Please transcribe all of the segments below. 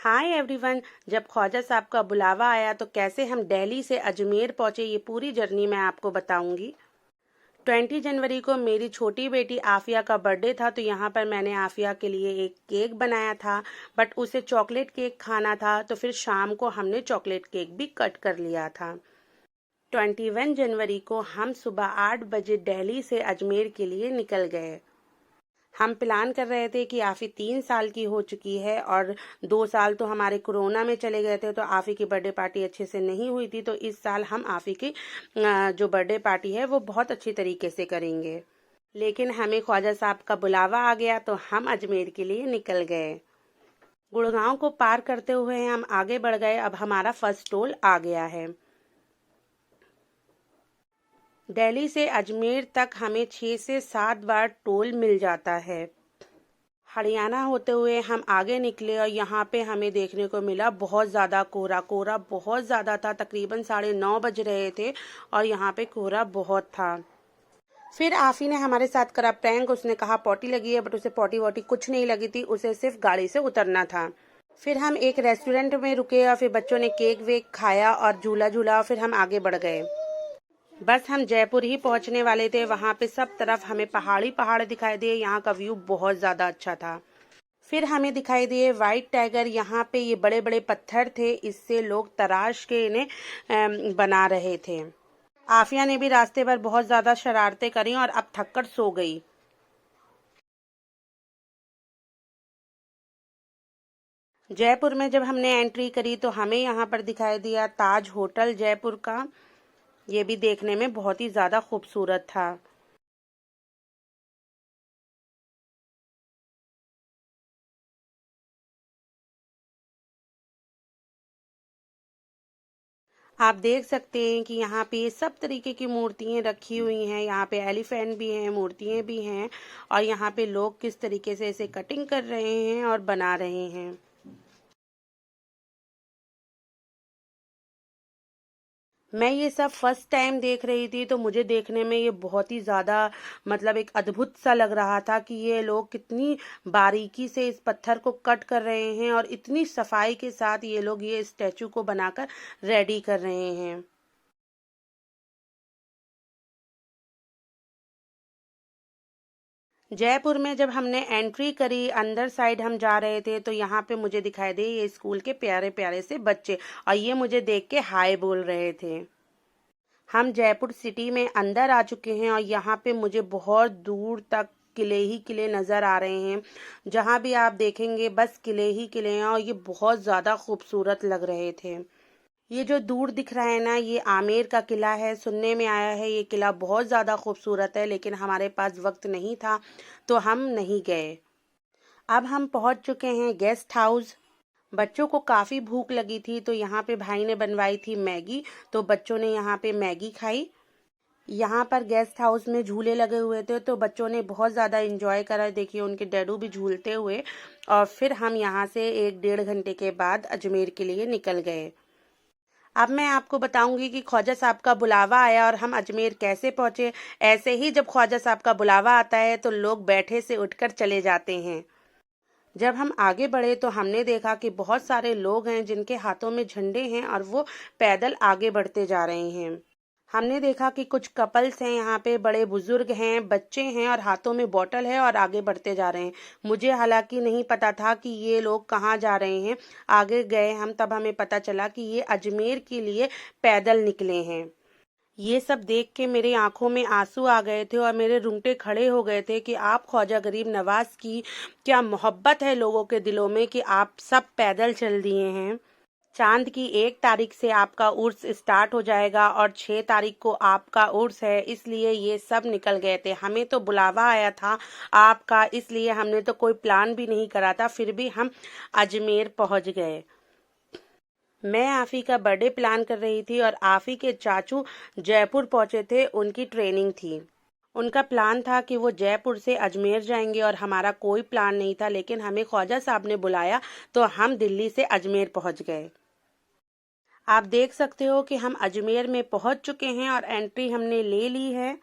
Hi everyone. जब ख्वाजा साहब का बुलावा आया तो कैसे हम दिल्ली से अजमेर पहुंचे, ये पूरी जर्नी मैं आपको बताऊंगी। 20 जनवरी को मेरी छोटी बेटी आफिया का बर्थडे था, तो यहाँ पर मैंने आफिया के लिए एक केक बनाया था, बट उसे चॉकलेट केक खाना था, तो फिर शाम को हमने चॉकलेट केक भी कट कर लिया था। 21 जनवरी को हम सुबह 8 बजे दिल्ली से अजमेर के लिए निकल गए। हम प्लान कर रहे थे कि आफ़ी 3 साल की हो चुकी है और 2 साल तो हमारे कोरोना में चले गए थे, तो आफ़ी की बर्थडे पार्टी अच्छे से नहीं हुई थी। तो इस साल हम आफ़ी की जो बर्थडे पार्टी है वो बहुत अच्छी तरीके से करेंगे। लेकिन हमें ख्वाजा साहब का बुलावा आ गया तो हम अजमेर के लिए निकल गए। गुड़गांव को पार करते हुए हम आगे बढ़ गए। अब हमारा फर्स्ट टोल आ गया है। दिल्ली से अजमेर तक हमें 6 से 7 बार टोल मिल जाता है। हरियाणा होते हुए हम आगे निकले और यहाँ पे हमें देखने को मिला बहुत ज़्यादा कोहरा। कोहरा बहुत ज़्यादा था, तकरीबन 9:30 बज रहे थे और यहाँ पे कोहरा बहुत था। फिर आफी ने हमारे साथ करा प्रैंक। उसने कहा पॉटी लगी है, बट उसे पॉटी वॉटी कुछ नहीं लगी थी, उसे सिर्फ गाड़ी से उतरना था। फिर हम एक रेस्टोरेंट में रुके और फिर बच्चों ने केक वेक खाया और झूला झूला और फिर हम आगे बढ़ गए। बस हम जयपुर ही पहुंचने वाले थे। वहां पे सब तरफ हमें पहाड़ दिखाई दिए। यहाँ का व्यू बहुत ज़्यादा अच्छा था। फिर हमें दिखाई दिए वाइट टाइगर। यहाँ पे ये बड़े बड़े पत्थर थे, इससे लोग तराश के इन्हें बना रहे थे। आफिया ने भी रास्ते पर बहुत ज़्यादा शरारतें करी और अब थककर सो गई। जयपुर में जब हमने एंट्री करी तो हमें यहाँ पर दिखाई दिया ताज होटल जयपुर का। ये भी देखने में बहुत ही ज़्यादा खूबसूरत था। आप देख सकते हैं कि यहाँ पे सब तरीके की मूर्तियाँ रखी हुई हैं। यहाँ पे एलिफेंट भी हैं, मूर्तियाँ भी हैं और यहाँ पे लोग किस तरीके से इसे कटिंग कर रहे हैं और बना रहे हैं। मैं ये सब फर्स्ट टाइम देख रही थी, तो मुझे देखने में ये बहुत ही ज़्यादा मतलब एक अद्भुत सा लग रहा था कि ये लोग कितनी बारीकी से इस पत्थर को कट कर रहे हैं और इतनी सफाई के साथ ये लोग ये स्टैचू को बनाकर रेडी कर रहे हैं। जयपुर में जब हमने एंट्री करी, अंदर साइड हम जा रहे थे, तो यहाँ पे मुझे दिखाई दे ये स्कूल के प्यारे प्यारे से बच्चे और ये मुझे देख के हाय बोल रहे थे। हम जयपुर सिटी में अंदर आ चुके हैं और यहाँ पे मुझे बहुत दूर तक किले ही किले नज़र आ रहे हैं। जहाँ भी आप देखेंगे बस किले ही किले हैं और ये बहुत ज़्यादा खूबसूरत लग रहे थे। ये जो दूर दिख रहा है ना, ये आमेर का किला है। सुनने में आया है ये किला बहुत ज़्यादा खूबसूरत है, लेकिन हमारे पास वक्त नहीं था तो हम नहीं गए। अब हम पहुंच चुके हैं गेस्ट हाउस। बच्चों को काफ़ी भूख लगी थी, तो यहाँ पे भाई ने बनवाई थी मैगी, तो बच्चों ने यहाँ पे मैगी खाई। यहाँ पर गेस्ट हाउस में झूले लगे हुए थे, तो बच्चों ने बहुत ज़्यादा इंजॉय करा। देखिए उनके डैडू भी झूलते हुए। और फिर हम यहाँ से 1-1.5 घंटे के बाद अजमेर के लिए निकल गए। अब मैं आपको बताऊंगी कि ख्वाजा साहब का बुलावा आया और हम अजमेर कैसे पहुंचे। ऐसे ही जब ख्वाजा साहब का बुलावा आता है तो लोग बैठे से उठकर चले जाते हैं। जब हम आगे बढ़े तो हमने देखा कि बहुत सारे लोग हैं जिनके हाथों में झंडे हैं और वो पैदल आगे बढ़ते जा रहे हैं। हमने देखा कि कुछ कपल्स हैं यहाँ पे, बड़े बुजुर्ग हैं, बच्चे हैं और हाथों में बॉटल है और आगे बढ़ते जा रहे हैं। मुझे हालांकि नहीं पता था कि ये लोग कहाँ जा रहे हैं। आगे गए हम तब हमें पता चला कि ये अजमेर के लिए पैदल निकले हैं। ये सब देख के मेरी आंखों में आंसू आ गए थे और मेरे रूंगटे खड़े हो गए थे कि आप ख्वाजा गरीब नवाज की क्या मोहब्बत है लोगों के दिलों में कि आप सब पैदल चल दिए हैं। चांद की 1 तारीख से आपका उर्स स्टार्ट हो जाएगा और 6 तारीख को आपका उर्स है, इसलिए ये सब निकल गए थे। हमें तो बुलावा आया था आपका, इसलिए हमने तो कोई प्लान भी नहीं करा था, फिर भी हम अजमेर पहुंच गए। मैं आफ़ी का बर्थडे प्लान कर रही थी और आफ़ी के चाचू जयपुर पहुंचे थे, उनकी ट्रेनिंग थी। उनका प्लान था कि वो जयपुर से अजमेर जाएंगे और हमारा कोई प्लान नहीं था, लेकिन हमें ख्वाजा साहब ने बुलाया तो हम दिल्ली से अजमेर पहुंच गए। आप देख सकते हो कि हम अजमेर में पहुंच चुके हैं और एंट्री हमने ले ली है।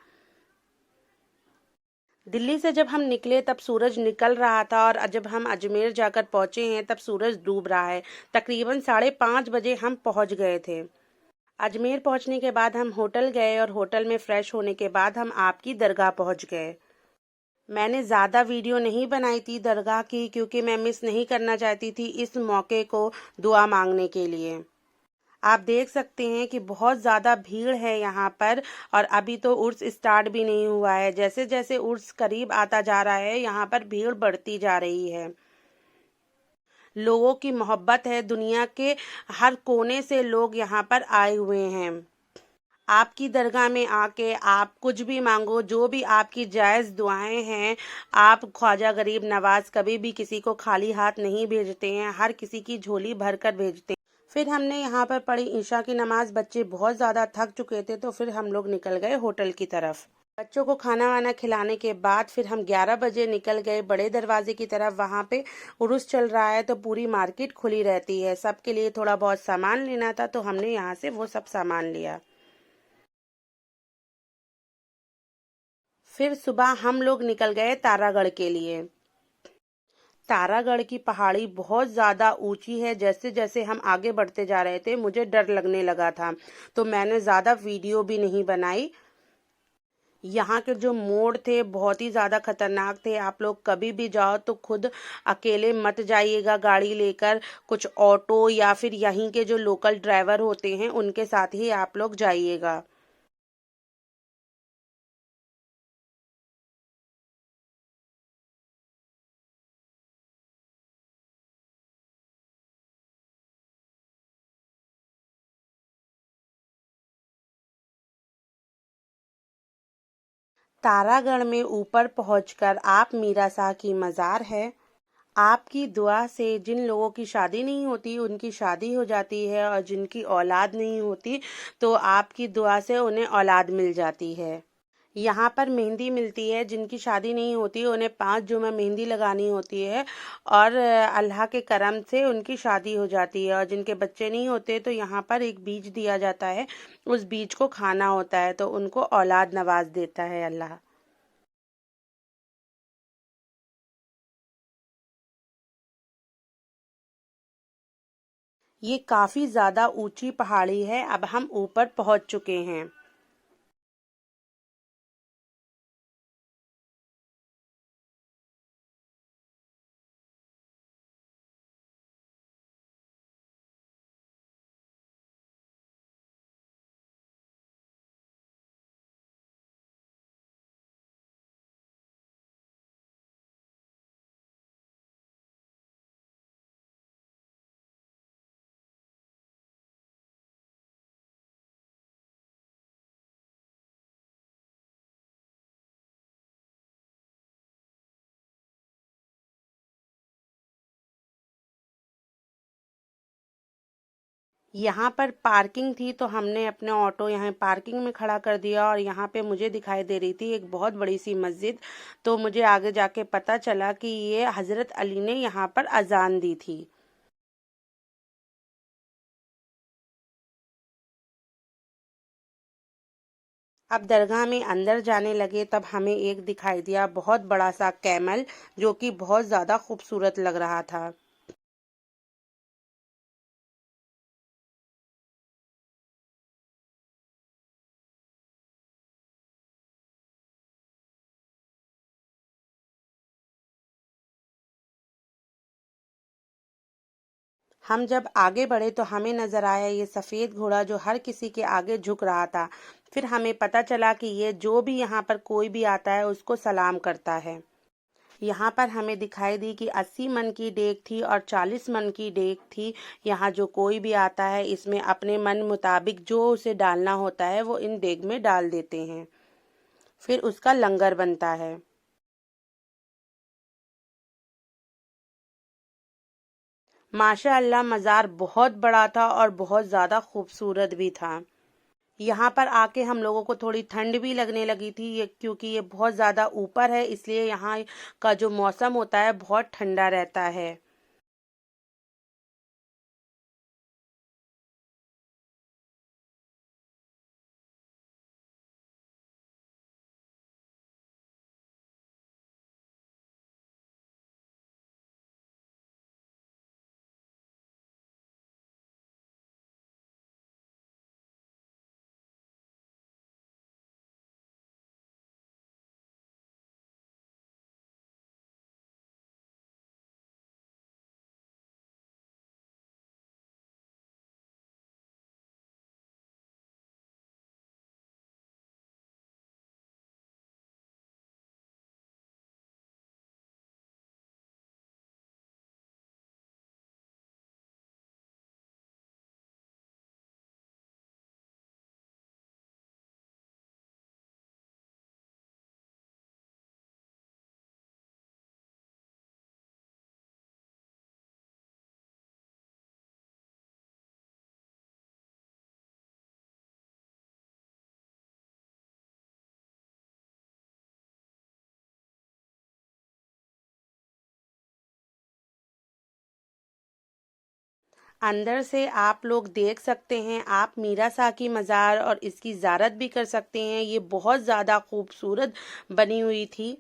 दिल्ली से जब हम निकले तब सूरज निकल रहा था और जब हम अजमेर जाकर पहुंचे हैं तब सूरज डूब रहा है। तकरीबन 5:30 बजे हम पहुंच गए थे। अजमेर पहुंचने के बाद हम होटल गए और होटल में फ्रेश होने के बाद हम आपकी दरगाह पहुंच गए। मैंने ज़्यादा वीडियो नहीं बनाई थी दरगाह की, क्योंकि मैं मिस नहीं करना चाहती थी इस मौके को दुआ मांगने के लिए। आप देख सकते हैं कि बहुत ज़्यादा भीड़ है यहाँ पर, और अभी तो उर्स स्टार्ट भी नहीं हुआ है। जैसे जैसे उर्स करीब आता जा रहा है यहाँ पर भीड़ बढ़ती जा रही है। लोगों की मोहब्बत है, दुनिया के हर कोने से लोग यहाँ पर आए हुए हैं। आपकी दरगाह में आके आप कुछ भी मांगो, जो भी आपकी जायज़ दुआएं हैं, आप ख्वाजा गरीब नवाज कभी भी किसी को खाली हाथ नहीं भेजते हैं, हर किसी की झोली भर कर भेजते हैं। फिर हमने यहाँ पर पढ़ी ईशा की नमाज। बच्चे बहुत ज़्यादा थक चुके थे तो फिर हम लोग निकल गए होटल की तरफ। बच्चों को खाना वाना खिलाने के बाद फिर हम 11 बजे निकल गए बड़े दरवाजे की तरफ। वहाँ पे उर्स चल रहा है तो पूरी मार्केट खुली रहती है। सबके लिए थोड़ा बहुत सामान लेना था तो हमने यहाँ से वो सब सामान लिया। फिर सुबह हम लोग निकल गए तारागढ़ के लिए। तारागढ़ की पहाड़ी बहुत ज़्यादा ऊंची है। जैसे जैसे हम आगे बढ़ते जा रहे थे मुझे डर लगने लगा था, तो मैंने ज़्यादा वीडियो भी नहीं बनाई। यहाँ के जो मोड़ थे बहुत ही ज़्यादा खतरनाक थे। आप लोग कभी भी जाओ तो खुद अकेले मत जाइएगा गाड़ी लेकर, कुछ ऑटो या फिर यहीं के जो लोकल ड्राइवर होते हैं उनके साथ ही आप लोग जाइएगा। तारागढ़ में ऊपर पहुंचकर आप मीरा शाह की मज़ार है। आपकी दुआ से जिन लोगों की शादी नहीं होती उनकी शादी हो जाती है, और जिनकी औलाद नहीं होती तो आपकी दुआ से उन्हें औलाद मिल जाती है। यहाँ पर मेहंदी मिलती है। जिनकी शादी नहीं होती उन्हें 5 जुमा मेहंदी लगानी होती है, और अल्लाह के करम से उनकी शादी हो जाती है। और जिनके बच्चे नहीं होते तो यहाँ पर एक बीज दिया जाता है, उस बीज को खाना होता है तो उनको औलाद नवाज देता है अल्लाह। ये काफ़ी ज़्यादा ऊंची पहाड़ी है। अब हम ऊपर पहुंच चुके हैं। यहाँ पर पार्किंग थी तो हमने अपने ऑटो यहाँ पार्किंग में खड़ा कर दिया, और यहाँ पे मुझे दिखाई दे रही थी एक बहुत बड़ी सी मस्जिद। तो मुझे आगे जाके पता चला कि ये हज़रत अली ने यहाँ पर अजान दी थी। अब दरगाह में अंदर जाने लगे तब हमें एक दिखाई दिया बहुत बड़ा सा कैमल, जो कि बहुत ज़्यादा खूबसूरत लग रहा था। हम जब आगे बढ़े तो हमें नजर आया ये सफ़ेद घोड़ा जो हर किसी के आगे झुक रहा था। फिर हमें पता चला कि ये जो भी यहाँ पर कोई भी आता है उसको सलाम करता है। यहाँ पर हमें दिखाई दी कि 80 मन की डेग थी और 40 मन की डेग थी। यहाँ जो कोई भी आता है इसमें अपने मन मुताबिक जो उसे डालना होता है वो इन डेग में डाल देते हैं, फिर उसका लंगर बनता है। माशा अल्लाह मज़ार बहुत बड़ा था और बहुत ज़्यादा खूबसूरत भी था। यहाँ पर आके हम लोगों को थोड़ी ठंड भी लगने लगी थी, ये क्योंकि ये बहुत ज़्यादा ऊपर है, इसलिए यहाँ का जो मौसम होता है बहुत ठंडा रहता है। अंदर से आप लोग देख सकते हैं, आप मीरा साकी मज़ार और इसकी ज़ियारत भी कर सकते हैं। ये बहुत ज़्यादा खूबसूरत बनी हुई थी।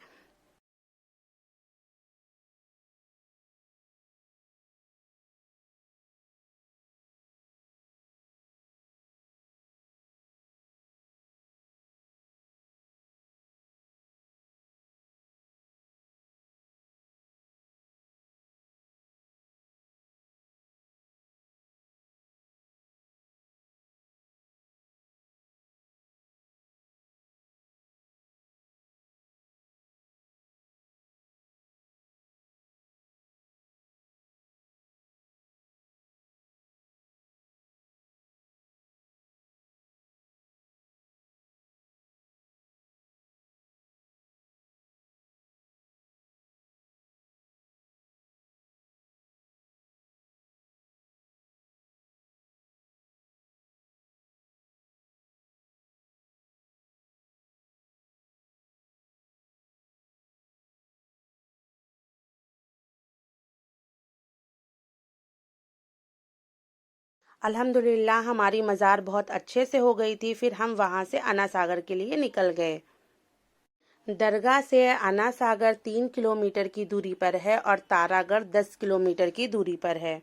अल्हम्दुलिल्लाह हमारी मज़ार बहुत अच्छे से हो गई थी। फिर हम वहाँ से अन्ना सागर के लिए निकल गए। दरगाह से अन्ना सागर 3 किलोमीटर की दूरी पर है और तारागढ़ 10 किलोमीटर की दूरी पर है।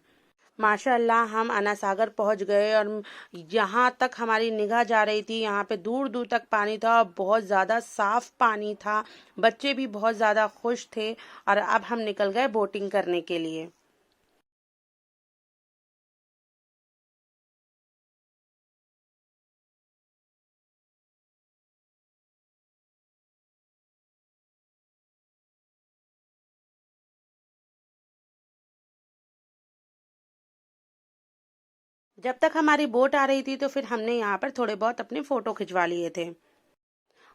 माशाअल्लाह हम अन्ना सागर पहुँच गए और यहाँ तक हमारी निगाह जा रही थी, यहाँ पे दूर दूर तक पानी था और बहुत ज़्यादा साफ़ पानी था। बच्चे भी बहुत ज़्यादा खुश थे और अब हम निकल गए बोटिंग करने के लिए। जब तक हमारी बोट आ रही थी तो फिर हमने यहाँ पर थोड़े बहुत अपने फ़ोटो खिंचवा लिए थे।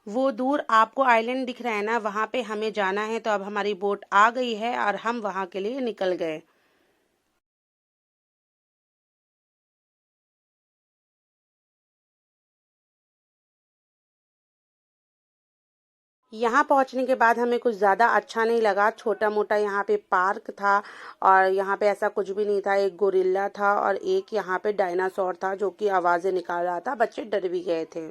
वो दूर आपको आइलैंड दिख रहा है ना, वहाँ पे हमें जाना है। तो अब हमारी बोट आ गई है और हम वहाँ के लिए निकल गए। यहाँ पहुँचने के बाद हमें कुछ ज़्यादा अच्छा नहीं लगा। छोटा मोटा यहाँ पे पार्क था और यहाँ पे ऐसा कुछ भी नहीं था। एक गोरिल्ला था और एक यहाँ पे डायनासोर था जो कि आवाज़ें निकाल रहा था। बच्चे डर भी गए थे।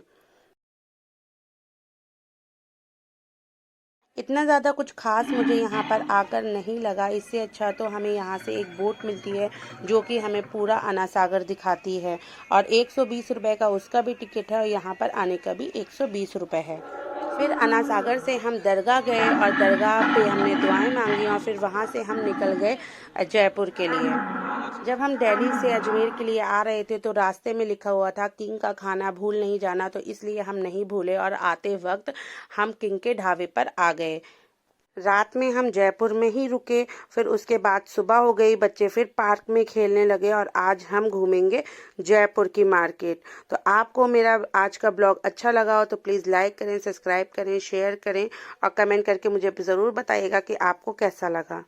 इतना ज़्यादा कुछ ख़ास मुझे यहाँ पर आकर नहीं लगा। इससे अच्छा तो हमें यहाँ से एक बोट मिलती है जो कि हमें पूरा अन्ना सागर दिखाती है और 120 रुपये का उसका भी टिकट है और यहाँ पर आने का भी 120 रुपये है। फिर अन्ना सागर से हम दरगाह गए और दरगाह पे हमने दुआएं मांगी और फिर वहाँ से हम निकल गए जयपुर के लिए। जब हम दिल्ली से अजमेर के लिए आ रहे थे तो रास्ते में लिखा हुआ था किंग का खाना भूल नहीं जाना, तो इसलिए हम नहीं भूले और आते वक्त हम किंग के ढाबे पर आ गए। रात में हम जयपुर में ही रुके। फिर उसके बाद सुबह हो गई, बच्चे फिर पार्क में खेलने लगे और आज हम घूमेंगे जयपुर की मार्केट। तो आपको मेरा आज का ब्लॉग अच्छा लगा हो तो प्लीज़ लाइक करें, सब्सक्राइब करें, शेयर करें और कमेंट करके मुझे ज़रूर बताइएगा कि आपको कैसा लगा।